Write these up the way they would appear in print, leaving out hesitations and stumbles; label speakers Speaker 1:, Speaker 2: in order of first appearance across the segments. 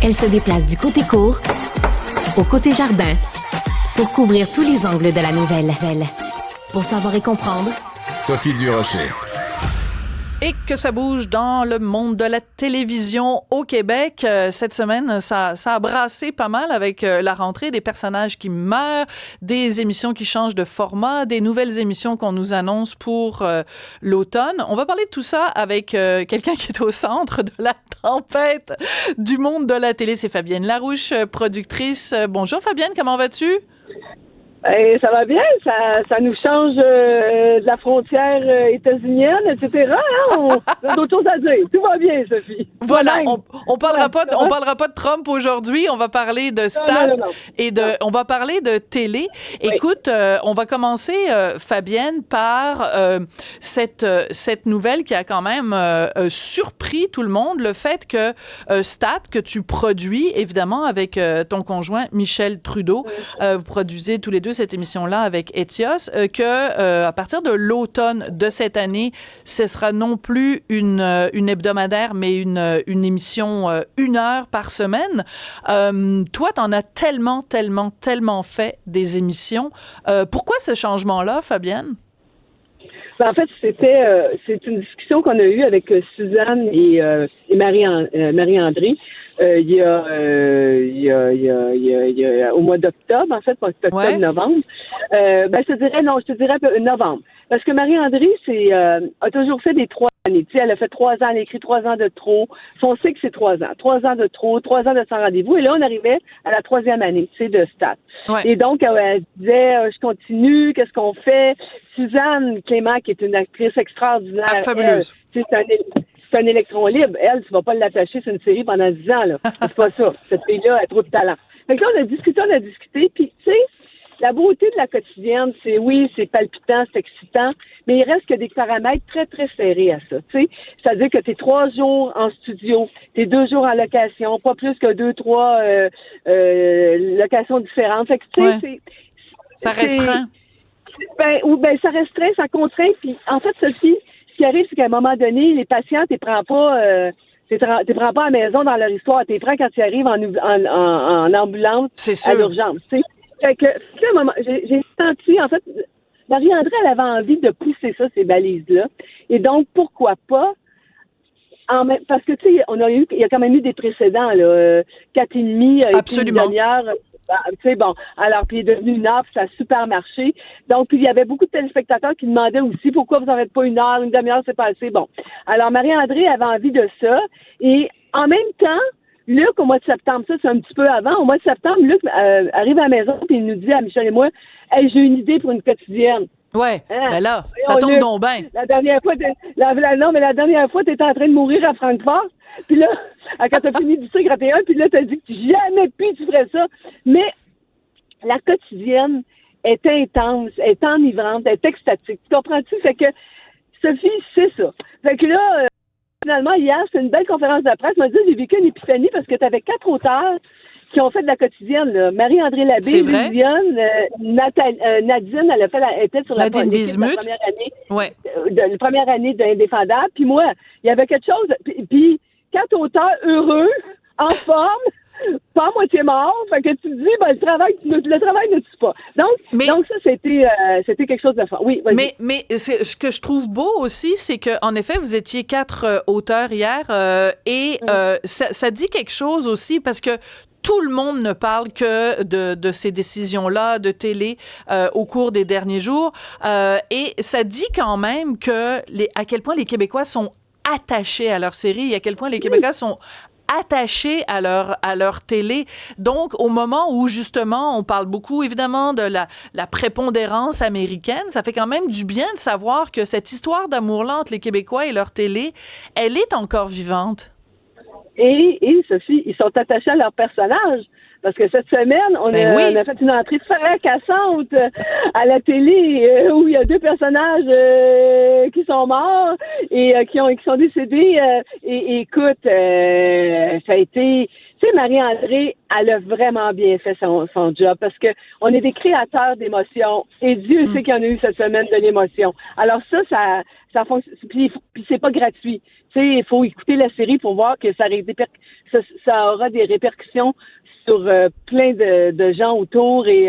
Speaker 1: Elle se déplace du côté court au côté jardin pour couvrir tous les angles de la nouvelle. Pour savoir et comprendre,
Speaker 2: Sophie Durocher.
Speaker 3: Et que ça bouge dans le monde de la télévision au Québec. Cette semaine, ça a brassé pas mal avec la rentrée, des personnages qui meurent, des émissions qui changent de format, des nouvelles émissions qu'on nous annonce pour l'automne. On va parler de tout ça avec quelqu'un qui est au centre de la tempête du monde de la télé. C'est Fabienne Larouche, productrice. Bonjour Fabienne, comment vas-tu?
Speaker 4: Ça va bien, ça nous change de la frontière états-unienne, etc. Hein? On a d'autres choses à dire. Tout va bien, Sophie.
Speaker 3: Voilà, on parlera pas de Trump aujourd'hui, on va parler de stats et on va parler de télé. Oui. Écoute, on va commencer, Fabienne, par cette nouvelle qui a quand même surpris tout le monde, le fait que Stat, que tu produis, évidemment, avec ton conjoint Michel Trudeau, vous produisez tous les deux cette émission-là avec Etios, à partir de l'automne de cette année, ce sera non plus une hebdomadaire, mais une émission 1 heure par semaine. Toi, t'en as tellement fait des émissions. Pourquoi ce changement-là, Fabienne?
Speaker 4: En fait, c'est une discussion qu'on a eue avec Suzanne et Marie-André. Il y a au mois d'octobre, en fait, octobre-novembre. Je te dirais novembre. Parce que Marie-André, a toujours fait des 3 années. Tu sais, elle a fait 3 ans, elle a écrit 3 ans de trop. On sait que c'est 3 ans. 3 ans de trop, 3 ans de sans rendez-vous. Et là, on arrivait à la 3e année, tu sais, de Stat. Ouais. Et donc, elle disait, je continue, qu'est-ce qu'on fait? Suzanne Clément, qui est une actrice extraordinaire.
Speaker 3: Fabuleuse.
Speaker 4: C'est un électron libre. Elle, tu vas pas l'attacher sur une série pendant 10 ans, là. C'est pas ça. Cette fille-là a trop de talent. Fait que là, on a discuté, puis tu sais, la beauté de la quotidienne, c'est palpitant, c'est excitant, mais il reste que des paramètres très, très serrés à ça, tu sais. C'est-à-dire que t'es 3 jours en studio, t'es 2 jours en location, pas plus que 2-3 locations différentes. Fait que, tu sais,
Speaker 3: ça restreint.
Speaker 4: Ça restreint, ça contraint, puis en fait, Sophie, ce qui arrive, c'est qu'à un moment donné, les patients, t'es prends pas à la maison dans leur histoire. T'es prends quand tu arrives en ambulance à l'urgence. T'sais. Fait que, à un moment, j'ai senti, en fait, Marie-André, elle avait envie de pousser ça, ces balises-là. Et donc, pourquoi pas? Parce que, tu sais, il y a quand même eu des précédents, là. 4,5,
Speaker 3: absolument.
Speaker 4: Une demi-heure. Tu sais, bon, alors, puis il est devenu 1 heure, puis ça a super marché. Donc, puis il y avait beaucoup de téléspectateurs qui demandaient aussi pourquoi vous n'en faites pas 1 heure, une demi-heure, c'est pas assez. Bon. Alors, Marie-André avait envie de ça. Et en même temps, Luc, au mois de septembre, ça, c'est un petit peu avant, au mois de septembre, Luc arrive à la maison, puis il nous dit à Michel et moi, hey, j'ai une idée pour une quotidienne.
Speaker 3: Ouais, ben là, ça tombe donc bien.
Speaker 4: La dernière fois, t'étais en train de mourir à Francfort. Puis là, quand t'as fini du sucre à T1, puis là, t'as dit que jamais plus tu ferais ça. Mais la quotidienne est intense, est enivrante, est extatique. Tu comprends-tu? Fait que, Sophie, c'est ça. Fait que là, finalement, hier, c'est une belle conférence de presse. M'a dit, j'ai vécu une épiphanie parce que t'avais 4 auteurs qui ont fait de la quotidienne, là. Marie-André Labbé, Viviane, Nadine, elle était sur la première année.
Speaker 3: Ouais.
Speaker 4: La première année d'Indéfendable. Puis moi, il y avait quelque chose. Puis 4 auteurs heureux, en forme, pas à moitié mort. Fait que tu te dis, le travail ne tue pas. Donc ça, c'était quelque chose de fort. Oui, vas-y.
Speaker 3: Mais ce que je trouve beau aussi, c'est qu'en effet, vous étiez 4 auteurs hier et ça dit quelque chose aussi parce que tout le monde ne parle que de ces décisions-là de télé au cours des derniers jours. Et ça dit quand même à quel point les Québécois sont attachés à leur série et à quel point les Québécois sont attachés à leur télé. Donc, au moment où, justement, on parle beaucoup, évidemment, de la prépondérance américaine, ça fait quand même du bien de savoir que cette histoire d'amour-là entre les Québécois et leur télé, elle est encore vivante.
Speaker 4: Et Sophie, ils sont attachés à leur personnage. Parce que cette semaine, on a fait une entrée fracassante à la télé où il y a 2 personnages qui sont morts et qui sont décédés. Et écoute, ça a été Tu sais, Marie-André, elle a vraiment bien fait son job parce que on est des créateurs d'émotions et Dieu sait qu'il y en a eu cette semaine de l'émotion. Alors ça fonctionne. Puis c'est pas gratuit. Tu sais, il faut écouter la série pour voir que ça aura des répercussions sur plein de gens autour et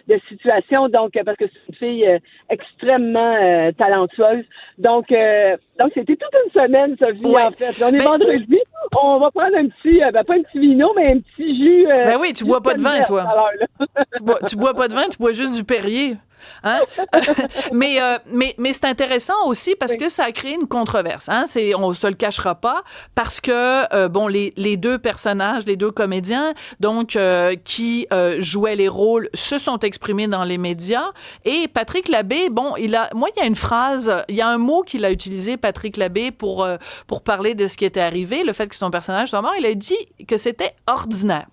Speaker 4: de situations. Donc, parce que c'est une fille extrêmement talentueuse. Donc c'était toute une semaine, Sophie, en fait. On est vendredi. On va prendre un petit, pas un petit vino, mais un petit jus.
Speaker 3: Ben oui, tu bois pas de vin, toi. Tu bois pas de vin, tu bois juste du Perrier. Hein? mais c'est intéressant aussi parce que ça a créé une controverse. Hein? On se le cachera pas parce que les deux personnages, les deux comédiens, donc qui jouaient les rôles, se sont exprimés dans les médias. Et Patrick Labbé, il y a une phrase, il y a un mot qu'il a utilisé, Patrick Labbé, pour parler de ce qui était arrivé, le fait que son personnage soit mort. Il a dit que c'était ordinaire.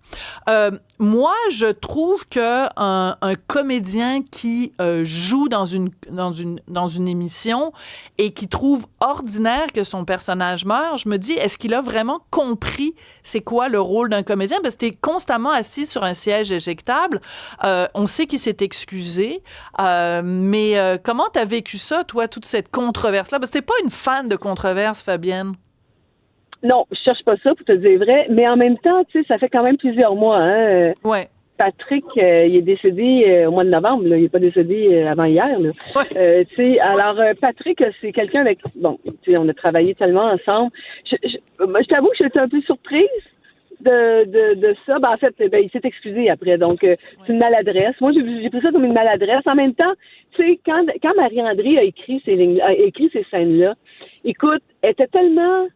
Speaker 3: Moi, je trouve que un comédien qui joue dans une émission et qui trouve ordinaire que son personnage meurt, je me dis, est-ce qu'il a vraiment compris c'est quoi le rôle d'un comédien? Parce que t'es constamment assis sur un siège éjectable. On sait qu'il s'est excusé. Mais comment t'as vécu ça, toi, toute cette controverse-là? Parce que t'es pas une fan de controverse, Fabienne.
Speaker 4: Non, je cherche pas ça, pour te dire vrai. Mais en même temps, tu sais, ça fait quand même plusieurs mois, hein.
Speaker 3: Ouais.
Speaker 4: Patrick, il est décédé au mois de novembre, là. Il n'est pas décédé avant hier, là. Ouais. Tu sais, alors, Patrick, c'est quelqu'un avec... Bon, tu sais, on a travaillé tellement ensemble. Je t'avoue que j'étais un peu surprise de ça. En fait, il s'est excusé après. Donc, c'est une maladresse. Moi, j'ai pris ça comme une maladresse. En même temps, tu sais, quand Marie-André a écrit ces scènes-là, écoute, elle était tellement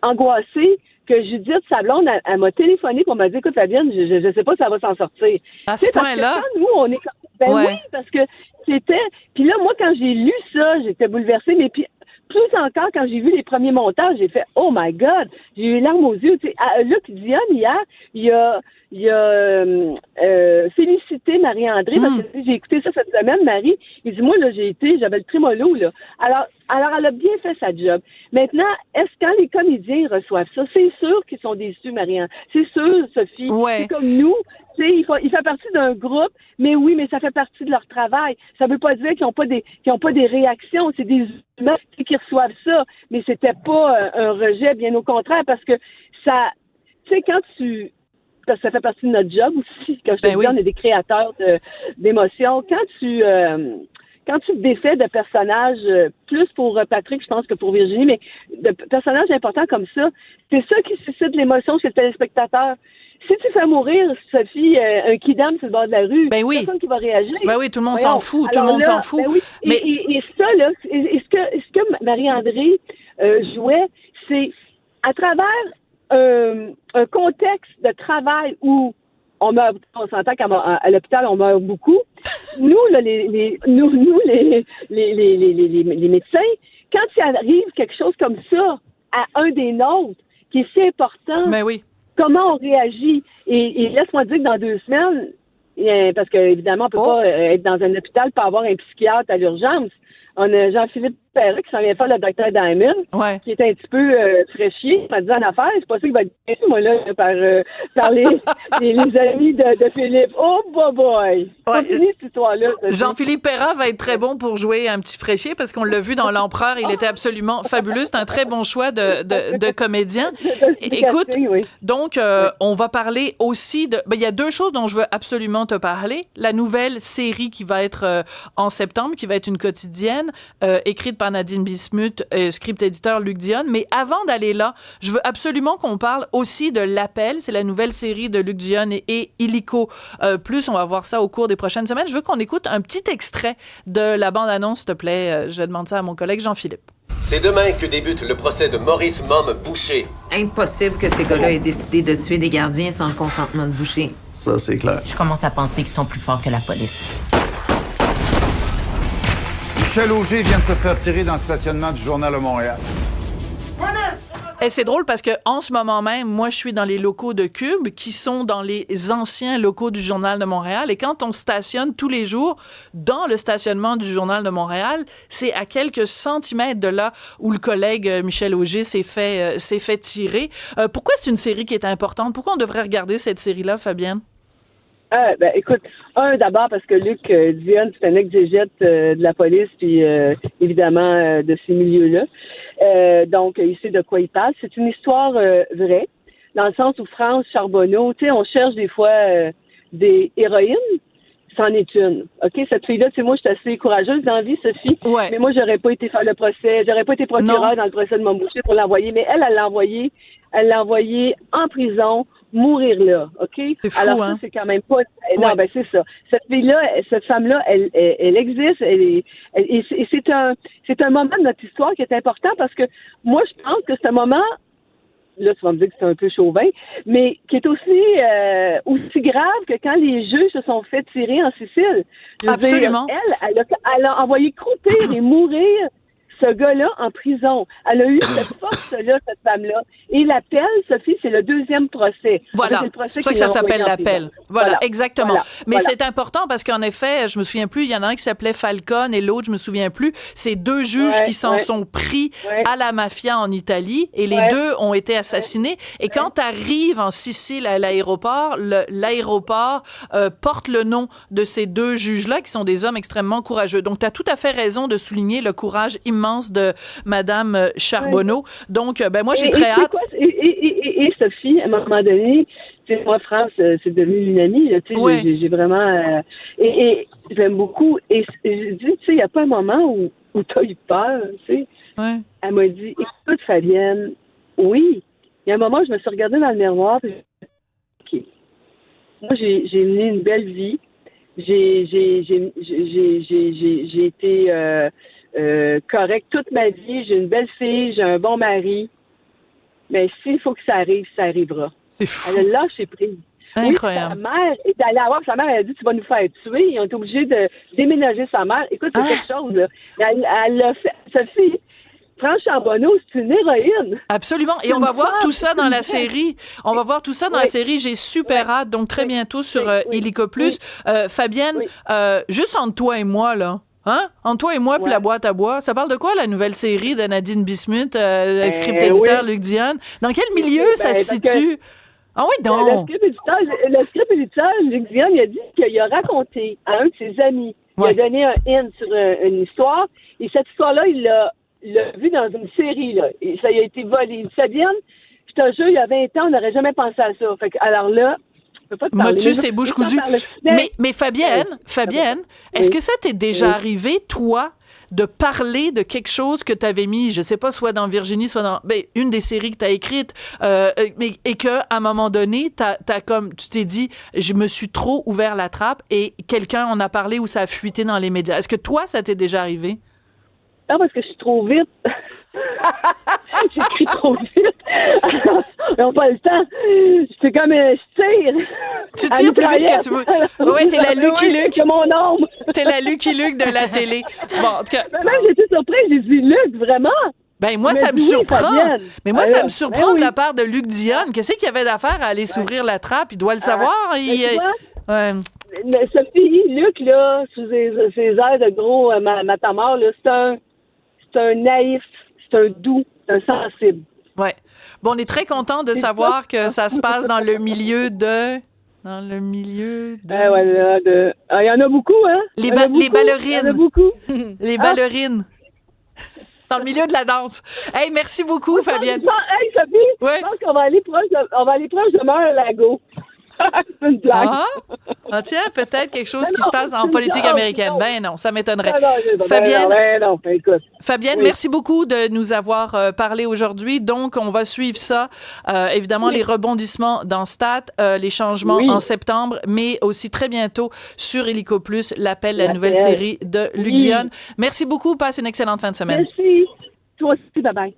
Speaker 4: angoissée que Judith Sablon, elle m'a téléphoné pour me dire, écoute, Fabienne, je sais pas si ça va s'en sortir.
Speaker 3: À ce point-là?
Speaker 4: Nous, on est oui, parce que c'était... Puis là, moi, quand j'ai lu ça, j'étais bouleversée, mais puis plus encore, quand j'ai vu les premiers montages, j'ai fait « Oh my God! » J'ai eu les larmes aux yeux. Tu sais, Luc Dionne, hier, il a félicité Marie-André, parce que j'ai écouté ça cette semaine, Marie. Il dit, moi, là, j'avais le trémolo, là. Alors, elle a bien fait sa job. Maintenant, est-ce quand les comédiens reçoivent ça, c'est sûr qu'ils sont déçus, Marie-André. C'est sûr, Sophie. Ouais. C'est comme nous. Tu sais, il fait partie d'un groupe, mais oui, mais ça fait partie de leur travail. Ça veut pas dire qu'ils ont pas des réactions. C'est des humains qui reçoivent ça, mais c'était pas un rejet, bien au contraire, parce que ça, tu sais, parce que ça fait partie de notre job aussi. Quand je te dis, on est des créateurs d'émotions. Quand tu te défais de personnages, plus pour Patrick, je pense que pour Virginie, mais de personnages importants comme ça, c'est ça qui suscite l'émotion chez le téléspectateur. Si tu fais mourir, Sophie, un kidam sur le bord de la rue, personne qui va réagir.
Speaker 3: Ben oui, tout le monde s'en fout. Tout le monde s'en fout.
Speaker 4: Ben oui. Mais... Et ça, là, ce que Marie-André jouait, c'est à travers un contexte de travail où on s'entend qu'à l'hôpital, on meurt beaucoup. Nous, là, les médecins, quand il arrive quelque chose comme ça à un des nôtres, qui est si important, comment on réagit? Et laisse-moi dire que dans 2 semaines, parce qu'évidemment, on peut pas être dans un hôpital pour avoir un psychiatre à l'urgence. On a Jean-Philippe Perret qui s'en vient faire le docteur Diamond, qui est un petit peu fraîchier, en disant en affaire. C'est pas ça qu'il va être bien, moi, là, par les amis de Philippe. Oh, boy! Continue cette histoire-là.
Speaker 3: Jean-Philippe Perret va être très bon pour jouer un petit fraîchier parce qu'on l'a vu dans L'Empereur. Il était absolument fabuleux. C'est un très bon choix de comédien. Écoute, donc, on va parler aussi de... il y a 2 choses dont je veux absolument te parler. La nouvelle série qui va être en septembre, qui va être une quotidienne, écrite par Nadine Bismuth, script éditeur Luc Dionne. Mais avant d'aller là, je veux absolument qu'on parle aussi de L'Appel. C'est la nouvelle série de Luc Dionne et Illico Plus. On va voir ça au cours des prochaines semaines. Je veux qu'on écoute un petit extrait de la bande-annonce, s'il te plaît. Je demande ça à mon collègue Jean-Philippe.
Speaker 2: C'est demain que débute le procès de Maurice Mom Boucher.
Speaker 5: Impossible que ces gars-là aient décidé de tuer des gardiens sans le consentement de Boucher.
Speaker 6: Ça, c'est clair.
Speaker 7: Je commence à penser qu'ils sont plus forts que la police.
Speaker 8: Michel Auger vient de se faire tirer dans le stationnement du Journal de Montréal.
Speaker 3: Et c'est drôle parce que en ce moment même, moi, je suis dans les locaux de Cube qui sont dans les anciens locaux du Journal de Montréal. Et quand on stationne tous les jours dans le stationnement du Journal de Montréal, c'est à quelques centimètres de là où le collègue Michel Auger s'est fait tirer. Pourquoi c'est une série qui est importante? Pourquoi on devrait regarder cette série-là, Fabienne?
Speaker 4: Écoute, d'abord parce que Luc Dionne, c'est un exégète de la police, puis évidemment de ces milieux-là. Donc, il sait de quoi il parle. C'est une histoire vraie, dans le sens où France Charbonneau, tu sais, on cherche des fois des héroïnes, c'en est une. OK, cette fille-là, tu sais, moi, je suis assez courageuse dans la vie, Sophie, mais moi, j'aurais pas été faire le procès, j'aurais pas été procureur dans le procès de Montboucher pour l'envoyer, mais elle l'a envoyé en prison, mourir là, OK?
Speaker 3: C'est fou,
Speaker 4: alors, ça, c'est quand même pas... Non, c'est ça. Cette fille-là, cette femme-là, elle existe, et c'est un moment de notre histoire qui est important parce que moi, je pense que c'est un moment, là, tu vas me dire que c'est un peu chauvin, mais qui est aussi grave que quand les juges se sont fait tirer en Sicile.
Speaker 3: Absolument.
Speaker 4: Elle a envoyé croupir et mourir ce gars-là en prison. Elle a eu cette force-là, cette femme-là. Et l'appel, Sophie, c'est le deuxième procès.
Speaker 3: Voilà, c'est pour ça que ça s'appelle l'appel. Voilà, exactement. Mais c'est important parce qu'en effet, je me souviens plus, il y en a un qui s'appelait Falcone et l'autre, je me souviens plus. C'est deux juges qui s'en sont pris à la mafia en Italie et les deux ont été assassinés. Et quand tu arrives en Sicile à l'aéroport, l'aéroport porte le nom de ces deux juges-là qui sont des hommes extrêmement courageux. Donc, tu as tout à fait raison de souligner le courage immense de Madame Charbonneau. Donc, moi, j'ai très hâte.
Speaker 4: Et Sophie, à un moment donné, tu sais, moi, France, c'est devenu une amie. Tu sais, j'ai vraiment... et j'aime beaucoup. Et je dis, tu sais, il n'y a pas un moment où tu as eu peur, tu sais.
Speaker 3: Ouais.
Speaker 4: Elle m'a dit, écoute, Fabienne, oui. Il y a un moment où je me suis regardée dans le miroir. Puis, OK. Moi, j'ai mené une belle vie. J'ai été... correct toute ma vie, j'ai une belle fille, j'ai un bon mari, mais s'il faut que ça arrive, ça arrivera.
Speaker 3: C'est fou.
Speaker 4: Elle a lâché prise.
Speaker 3: Incroyable.
Speaker 4: Oui, sa mère est allée voir sa mère, elle a dit tu vas nous faire tuer, ils ont été obligés de déménager sa mère. Écoute, c'est quelque chose, là. Elle a fait, Sophie, France Charbonneau, c'est une héroïne.
Speaker 3: Absolument. Et on va voir tout ça dans la série. On va voir tout ça dans la série. J'ai super hâte. Donc, très bientôt sur Illico Plus. Fabienne, juste entre toi et moi, là. Hein? Entre toi et moi, puis la boîte à bois. Ça parle de quoi, la nouvelle série de Nadine Bismuth, script-éditeur Luc Dionne? Dans quel milieu ça se situe? Ah oui, donc!
Speaker 4: Le script-éditeur Luc Dionne, il a dit qu'il a raconté à un de ses amis. Il a donné un hint sur une histoire. Et cette histoire-là, il l'a vu dans une série, là. Et ça a été volé. Fabienne, je te jure, il y a 20 ans, on n'aurait jamais pensé à ça. Fait que, alors là,
Speaker 3: M'as-tu, c'est bouche cousue. Mais Fabienne, est-ce que ça t'est déjà arrivé, toi, de parler de quelque chose que tu avais mis, je sais pas, soit dans Virginie, soit dans une des séries que tu as écrites, et qu'à un moment donné, tu t'es dit, je me suis trop ouvert la trappe et quelqu'un en a parlé ou ça a fuité dans les médias. Est-ce que toi, ça t'est déjà arrivé?
Speaker 4: Non, parce que je suis trop vite. J'écris trop vite. Ils n'ont pas le temps. C'est comme je tire.
Speaker 3: Tu tires plus vite que tu veux. Oui, t'es la Lucky Luke.
Speaker 4: C'est mon ombre.
Speaker 3: T'es la Lucky Luke de la télé. Bon, en tout cas.
Speaker 4: Même j'étais surprise. J'ai dit Luc, vraiment.
Speaker 3: Ben moi, ça me surprend. Mais moi, ça me surprend de la part de Luc Dionne. Qu'est-ce qu'il y avait d'affaire à aller s'ouvrir la trappe? Il doit le savoir.
Speaker 4: Sophie, Luc, là, sous ses airs de gros matamor, là, c'est un naïf, c'est un doux, c'est un sensible.
Speaker 3: Oui. Bon, on est très content de savoir que ça se passe dans le milieu de...
Speaker 4: voilà, il y en a beaucoup, hein?
Speaker 3: Les ballerines.
Speaker 4: Il y en a beaucoup.
Speaker 3: Les ballerines. Dans le milieu de la danse. Hey, merci beaucoup, Fabienne.
Speaker 4: Hey, Sophie, je pense qu'on va aller proche de Mar-a-Lago. C'est une blague.
Speaker 3: Ah, tiens, peut-être quelque chose qui se passe en politique américaine. Ben non, ça m'étonnerait. Fabienne, merci beaucoup de nous avoir parlé aujourd'hui. Donc, on va suivre ça. Évidemment, les rebondissements dans Stat, les changements en septembre, mais aussi très bientôt sur Illico Plus, l'appel, la nouvelle série de Luc Dionne. Merci beaucoup. Passe une excellente fin de semaine.
Speaker 4: Merci. Toi aussi, bye-bye.